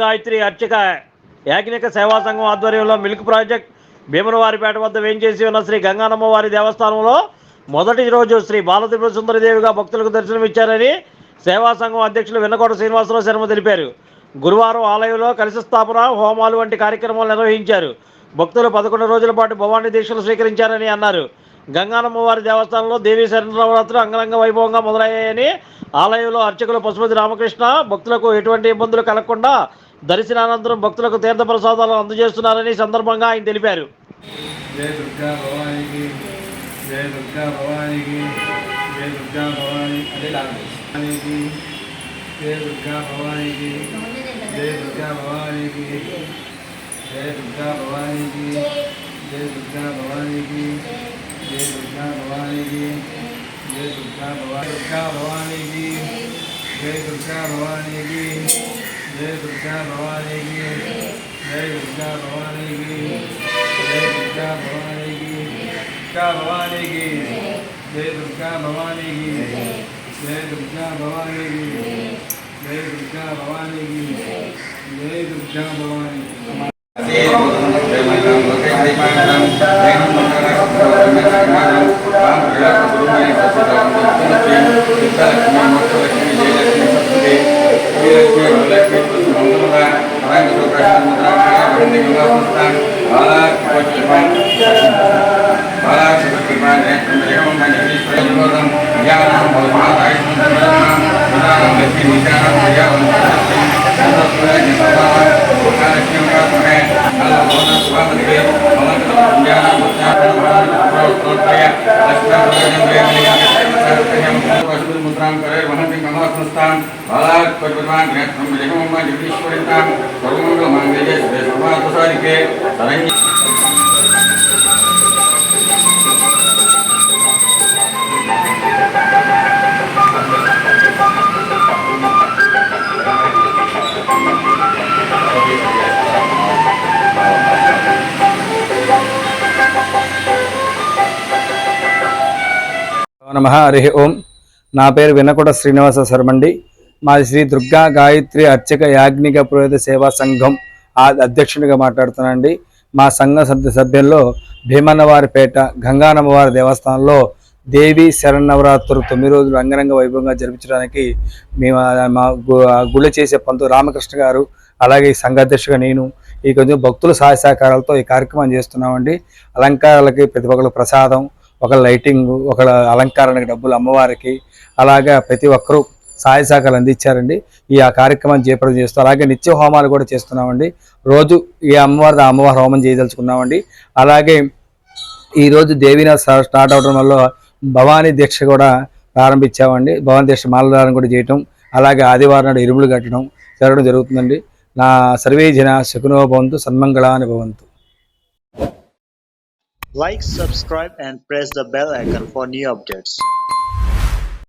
గాయత్రి అర్చక యాజ్ఞిక సేవా సంఘం ఆధ్వర్యంలో మిల్క్ ప్రాజెక్ట్ భీమనవారిపేట వద్ద వేంచేసి ఉన్న శ్రీ గంగానమ్మ వారి దేవస్థానంలో మొదటి రోజు శ్రీ బాలత్రిపుర సుందరదేవిగా భక్తులకు దర్శనమిచ్చారని సేవా సంఘం అధ్యక్షులు వెన్నకోట శ్రీనివాసరావు శర్మ తెలిపారు. గురువారం ఆలయంలో కలశ స్థాపన, హోమాలు వంటి కార్యక్రమాలు నిర్వహించారు. భక్తులు 11 రోజుల పాటు భవానీ దీక్షలు స్వీకరించారని అన్నారు. గంగానమ్మ వారి దేవస్థానంలో దేవీ శరణవరాత్రులు అంగరంగ వైభవంగా మొదలయ్యాయని, ఆలయంలో అర్చకులు పశుపతి రామకృష్ణ భక్తులకు ఎటువంటి ఇబ్బందులు కలగకుండా దర్శనానంతరం భక్తులకు తీర్థ ప్రసాదాలు అందజేస్తున్నారని సందర్భంగా ఆయన తెలిపారు. జయ దుర్గా భవానికి, జయ దుర్గా భవానికి, జయ దుర్గా భవాని అదే లాంటి జయ దుర్గా భవానికి, జయ దుర్గా భవానికి, జయ దుర్గా భవానికి, జయ దుర్గా భవానికి, జయ దుర్గా భవానికి, జయ దుర్గా భవానికి, జయ దుర్గా భవానికి, జయ దుర్గా భవానికి, జయ దుర్గా భవానికి, జయ దుర్గా భవానికి, భవానికి, జయ దుర్గా భవానికి, జయ దుర్గా భవానికి, జయ దుర్గా భవానికి, జయ దుర్గా భవానికి. నమః. హరి ఓం. నా పేరు వెన్నకోట శ్రీనివాస శర్మండి. మాది శ్రీ దుర్గా గాయత్రి అర్చక యాజ్ఞిక పురోహిత సేవా సంఘం అధ్యక్షునిగా మాట్లాడుతున్నానండి. మా సంఘ సభ్యుల్లో భీమన్నవారిపేట గంగానమ్మవారి దేవస్థానంలో దేవి శరణవరాత్రులు 9 రోజులు అంగరంగ వైభవంగా జరిపించడానికి మేము మా గుళ్ళ చేసే పంతు రామకృష్ణ గారు, అలాగే ఈ సంఘాధ్యక్షుగా నేను ఈ కొంచెం భక్తుల సహాయ సహకారాలతో ఈ కార్యక్రమం చేస్తున్నామండి. అలంకారాలకి ప్రతి ఒక్కరు ప్రసాదం, ఒక లైటింగ్, ఒక అలంకరణకి డబ్బులు అమ్మవారికి, అలాగా ప్రతి ఒక్కరూ సహాయ సహకారాలు అందించారండి. ఈ కార్యక్రమాన్ని జయప్రదం చేస్తూ అలాగే నిత్య హోమాలు కూడా చేస్తున్నామండి. రోజు ఈ అమ్మవారి హోమం చేయదలుచుకున్నామండి. అలాగే ఈరోజు దేవీన స్టార్ట్ అవడం వల్ల భవానీ దీక్ష కూడా ప్రారంభించామండి. భవానీ దీక్ష మాలధారణ కూడా చేయటం, అలాగే ఆదివారం నాడు ఇరుములు కట్టడం జరగడం జరుగుతుందండి. నా సర్వే జన సుఖినో భవంతు, సన్మంగళాని భవంతు. Like, subscribe and press the bell icon for new updates.